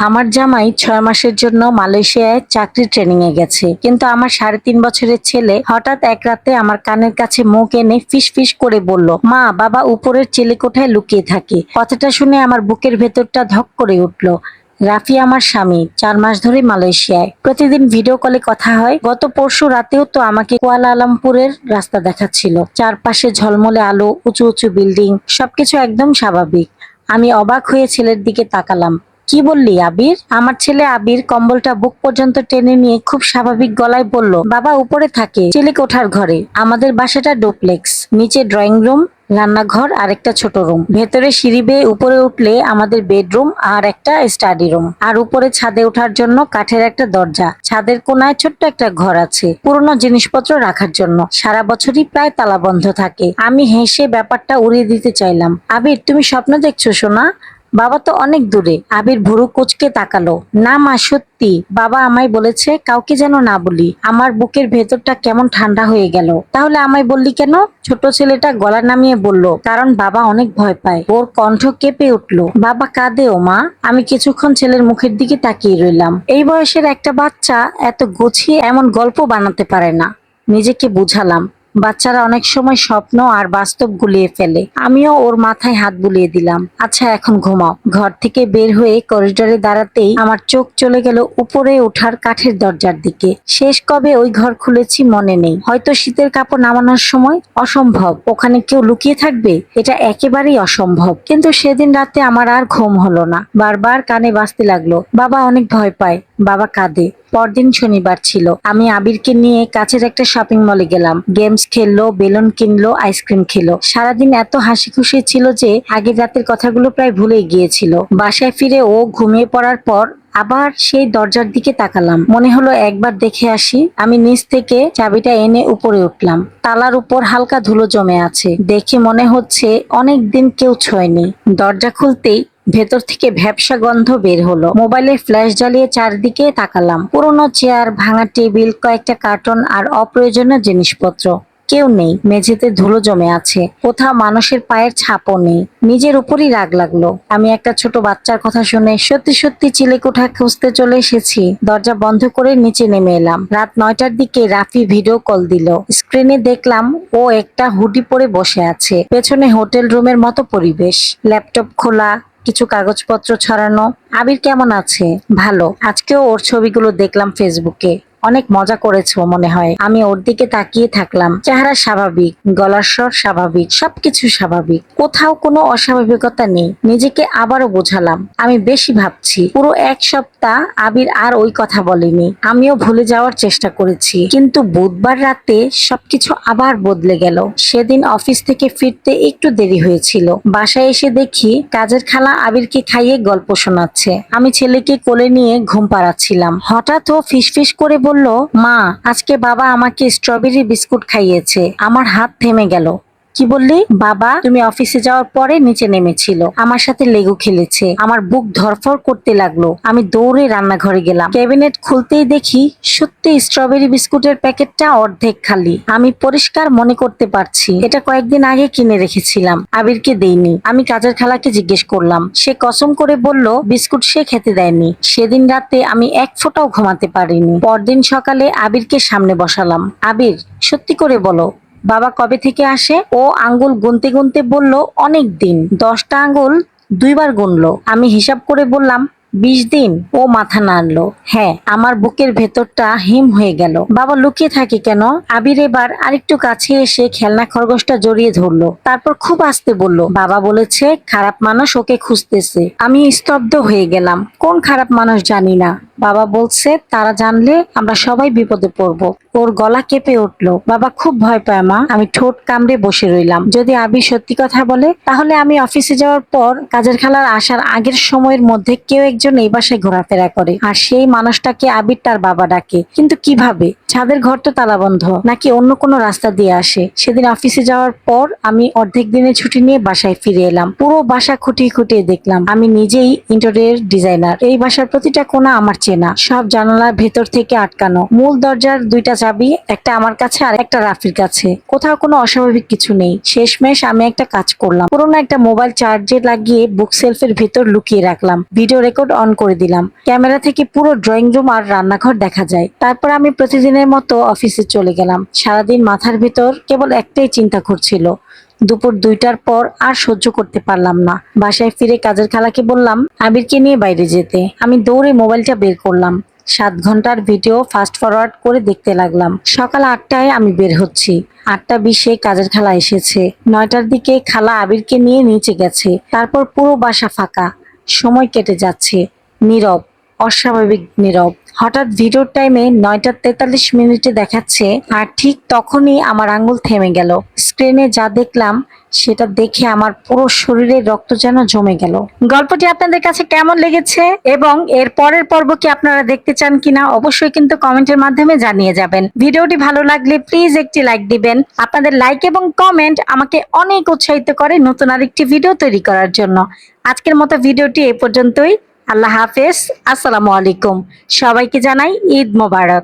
আমার জামাই 6 মাসের জন্য মালয়েশিয়ায় চাকরি ট্রেনিং এ গেছে, কিন্তু আমার 3.5 বছরের ছেলে হঠাৎ এক রাতে আমার কানের কাছে মুখ এনে ফিস ফিস করে বলল, মা, বাবা উপরের চিলেকোঠায় লুকিয়ে থাকে। কথাটা শুনে আমার বুকের ভেতরটা ধক করে উঠল। রাফি আমার স্বামী, 4 মাস ধরে মালয়েশিয়ায়। প্রতিদিন ভিডিও কলে কথা হয়। গত পরশু রাতেও তো আমাকে কুয়ালালামপুরের রাস্তা দেখাচ্ছিল। চারপাশে ঝলমলে আলো, উঁচু উঁচু বিল্ডিং, সবকিছু একদম স্বাভাবিক। আমি অবাক হয়ে ছেলের দিকে তাকালাম। কি বললি আবির? আমার ছেলে আবির কম্বলটা বুক পর্যন্ত টেনে নিয়ে খুব স্বাভাবিক গলায় বলল, বাবা উপরে থাকে, চিলেকোঠার ঘরে। আমাদের বাসাটা ডুপ্লেক্স, নিচে ড্রয়িং রুম, রান্নাঘর আর একটা ছোট রুম। ভেতরে সিঁড়ি বেয়ে উপরে উঠলে আমাদের বেডরুম আর একটা স্টাডি রুম। আর উপরে ছাদে ওঠার জন্য কাঠের একটা দরজা। ছাদের কোনায় ছোট্ট একটা ঘর আছে পুরনো জিনিসপত্র রাখার জন্য। সারা বছরই প্রায় তালা বন্ধ থাকে। আমি হেসে ব্যাপারটা উড়িয়ে দিতে চাইলাম। আবির, তুমি স্বপ্ন দেখছো সোনা? বাবা তো অনেক দূরে। আবির ভুরু কুঁচকে তাকালো। না মা, সত্যি। বাবা আমায় বলেছে কাউকে যেন না বলি। আমার বুকের ভেতরটা কেমন ঠান্ডা হয়ে গেল। তাহলে আমায় বললি কেন? ছোট ছেলেটা গলা নামিয়ে বলল, কারণ বাবা অনেক ভয় পায়। ওর কণ্ঠ কেঁপে উঠল। বাবা কাঁদে ও মা। আমি কিছুক্ষণ ছেলের মুখের দিকে তাকিয়ে রইলাম। এই বয়সের একটা বাচ্চা এত গুছিয়ে এমন গল্প বানাতে পারে না। নিজেকে বুঝালাম, বাচ্চারা অনেক সময় স্বপ্ন আর বাস্তব গুলিয়ে ফেলে। আমিও ওর মাথায় হাত বুলিয়ে দিলাম। আচ্ছা, এখন ঘুমাও। ঘর থেকে বের হয়ে করিডোরে দাঁড়াতেই আমার চোখ চলে গেল উপরে ওঠার কাঠের দরজার দিকে। শেষ কবে ওই ঘর খুলেছি মনে নেই। হয়তো শীতের কাপড় নামানোর সময়। অসম্ভব, ওখানে কেউ লুকিয়ে থাকবে। এটা একেবারেই অসম্ভব। কিন্তু সেদিন রাতে আমার আর ঘুম হলো না। বারবার কানে বাজতে লাগলো, বাবা অনেক ভয় পায়, বাবা কাঁদে। পরদিন শনিবার ছিল। আমি আবিরকে নিয়ে কাছের একটা শপিং মলে গেলাম। গেমস খেললো, বেলুন কিনলো, আইসক্রিম খেলো। সারাদিন এত হাসি খুশি ছিল যে আগের রাতের কথাগুলো প্রায় ভুলে গিয়েছিল। বাসায় ফিরে ও ঘুমিয়ে পড়ার পর আবার সেই দরজার দিকে তাকালাম। মনে হলো একবার দেখে আসি। আমি নিচ থেকে চাবিটা এনে উপরে উঠলাম। তালার উপর হালকা ধুলো জমে আছে। দেখে মনে হচ্ছে অনেক দিন কেউ ছোঁয়নি। দরজা খুলতেই ভেতর থেকে ভ্যাপসা গন্ধ বের হলো। মোবাইলের ফ্ল্যাশ জ্বালিয়ে চারদিকে তাকালাম। পুরোনো চেয়ার, ভাঙা টেবিল, কয়েকটা কার্টন আর অপ্রয়োজনীয় জিনিসপত্র। কেউ নেই। মেঝেতে ধুলো জমে আছে। কোথাও মানুষের পায়ের ছাপও নেই। নিজের উপরই রাগ লাগলো। আমি একটা ছোট বাচ্চার কথা শুনে সত্যি সত্যি চিলেকোঠা খুঁজতে চলে এসেছি। দরজা বন্ধ করে নিচে নেমে এলাম। রাত 9টার দিকে রাফি ভিডিও কল দিল। স্ক্রিনে দেখলাম ও একটা হুডি পরে বসে আছে। পেছনে হোটেল রুমের মতো পরিবেশ। ল্যাপটপ খোলা, কিছু কাগজপত্র ছড়ানো। আবির কেমন আছে? ভালো। আজকেও ওর ছবিগুলো দেখলাম ফেসবুকে। অনেক মজা করেছো মনে হয়। আমি ওর দিকে তাকিয়ে থাকলাম। চেহারা স্বাভাবিক, গলার স্বর স্বাভাবিক, সবকিছু স্বাভাবিক। কোথাও কোনো অস্বাভাবিকতা নেই। নিজেকে আবারও বোঝালাম আমি বেশি ভাবছি। পুরো 1 সপ্তাহ আবির আর ওই কথা বলেনি। আমিও ভুলে যাওয়ার চেষ্টা করেছি, কিন্তু বুধবার রাতে সবকিছু আবার বদলে গেল। সেদিন অফিস থেকে ফিরতে একটু দেরি হয়েছিল। বাসায় এসে দেখি কাজের খালা আবিরকে খাইয়ে গল্প শোনাচ্ছে। আমি ছেলেকে কোলে নিয়ে ঘুম পাড়াচ্ছিলাম। হঠাৎ ও ফিসফিস করে বলল, মা, আজকে বাবা আমাকে স্ট্রবেরি বিস্কুট খাইয়েছে। আমার হাত থেমে গেল। কি বললি? বাবা তুমি অফিসে যাওয়ার পরে নিচে নেমেছিল, আমার সাথে লেগো খেলেছে। আমার বুক ধরফর করতে লাগলো। আমি দৌড়ে রান্নাঘরে গেলাম। ক্যাবিনেট খুলতেই দেখি সত্যি স্ট্রবেরি বিস্কুটের প্যাকেটটা অর্ধেক খালি। আমি পরিষ্কার মনে করতে পারছি এটা কয়েকদিন আগে কিনে রেখেছিলাম, আবিরকে দেইনি। আমি কাজের খালাকে জিজ্ঞেস করলাম। সে কসম করে বলল বিস্কুট সে খেতে দেয়নি। সেদিন রাতে আমি এক ফোঁটাও ঘুমাতে পারিনি। পরদিন সকালে আবিরকে সামনে বসালাম। আবির, সত্যি করে বলো, বাবা কবে থেকে আসে? ও আঙ্গুল গুনতে গুনতে বলল, অনেক দিন। 10টা আঙ্গুল 2বার গুনলো। আমি হিসাব করে বললাম, 20 দিন। ও মাথা নাড়লো। হ্যাঁ। আমার বুকের ভেতরটা হিম হয়ে গেল। বাবা লুকিয়ে থাকে কেন? আবির এবার আরেকটু কাছে এসে খেলনা খরগোশটা জড়িয়ে ধরলো। তারপর খুব আস্তে বলল, বাবা বলেছে খারাপ মানুষ ওকে খুঁজতেছে। আমি স্তব্ধ হয়ে গেলাম। কোন খারাপ মানুষ জানি না। বাবা বলছে তারা জানলে আমরা সবাই বিপদে পড়বো। ওর গলা কেঁপে উঠলো। বাবা খুব ভয় পায় মা। আমি ঠোঁট কামড়ে বসে রইলাম। যদি আবির সত্যি কথা বলে, তাহলে আমি অফিসে যাওয়ার পর কাজের খালার আসার আগের সময়ের মধ্যে কেউ একজন এই বাসায় ঘোরাফেরা করে, আর সেই মানুষটাকে আবির তার বাবা ডাকে। কিন্তু কিভাবে? ছাদের ঘর তো তালাবন্ধ। নাকি অন্য কোনো রাস্তা দিয়ে আসে? সেদিন অফিসে যাওয়ার পর আমি অর্ধেক দিনের ছুটি নিয়ে বাসায় ফিরে এলাম। পুরো বাসা খুঁটিয়ে খুঁটিয়ে দেখলাম। আমি নিজেই ইন্টেরিয়র ডিজাইনার। এই বাসার প্রতিটা কোণা আমার অচেনা, সব জানালার ভেতর থেকে আটকানো। মূল দরজার দুইটা চাবি, একটা আমার কাছে আর একটা রাফির কাছে। কোথাও কোনো অস্বাভাবিক কিছু নেই। শেষমেশ আমি একটা কাজ করলাম, পুরোনো একটা মোবাইল চার্জে লাগিয়ে বুক সেলফের ভেতর লুকিয়ে রাখলাম। ভিডিও রেকর্ড অন করে দিলাম। ক্যামেরা থেকে পুরো ড্রয়িং রুম আর রান্নাঘর দেখা যায়। তারপর আমি প্রতিদিনের মতো অফিসে চলে গেলাম। সারাদিন মাথার ভিতর কেবল একটাই চিন্তা ঘুরছিল, দুপুর 2টার পর আর সহ্য করতে পারলাম না। বাসায় ফিরে কাজের খালাকে বললাম আবিরকে নিয়ে বাইরে যেতে। আমি দৌড়ে মোবাইলটা বের করলাম। 7 ঘন্টার ভিডিও ফাস্ট ফরওয়ার্ড করে দেখতে লাগলাম। সকাল 8টায় আমি বের হচ্ছি। 8টা 20-এ কাজের খালা এসেছে। 9টার দিকে খালা আবিরকে নিয়ে নিচে গেছে। তারপর পুরো বাসা ফাঁকা। সময় কেটে যাচ্ছে, নীরব, অস্বাভাবিক নীরব। হঠাৎ ভিডিওর টাইমে 9টা 43 মিনিটে দেখাচ্ছে, আর ঠিক তখনই আমার আঙ্গুল থেমে গেল। স্ক্রিনে যা দেখলাম সেটা দেখে আমার পুরো শরীরের রক্ত যেন জমে গেল। গল্পটি আপনাদের কাছে কেমন লেগেছে এবং এর পরের পর্ব কি আপনারা দেখতে চান কিনা অবশ্যই কিন্তু কমেন্টের মাধ্যমে জানিয়ে যাবেন। ভিডিওটি ভালো লাগলে প্লিজ একটি লাইক দিবেন। আপনাদের লাইক এবং কমেন্ট আমাকে অনেক উৎসাহিত করে নতুন আরেকটি ভিডিও তৈরি করার জন্য। আজকের মতো ভিডিওটি এ পর্যন্তই। আল্লাহ হাফেজ, আসসালামু আলাইকুম। সবাইকে জানাই ঈদ মোবারক।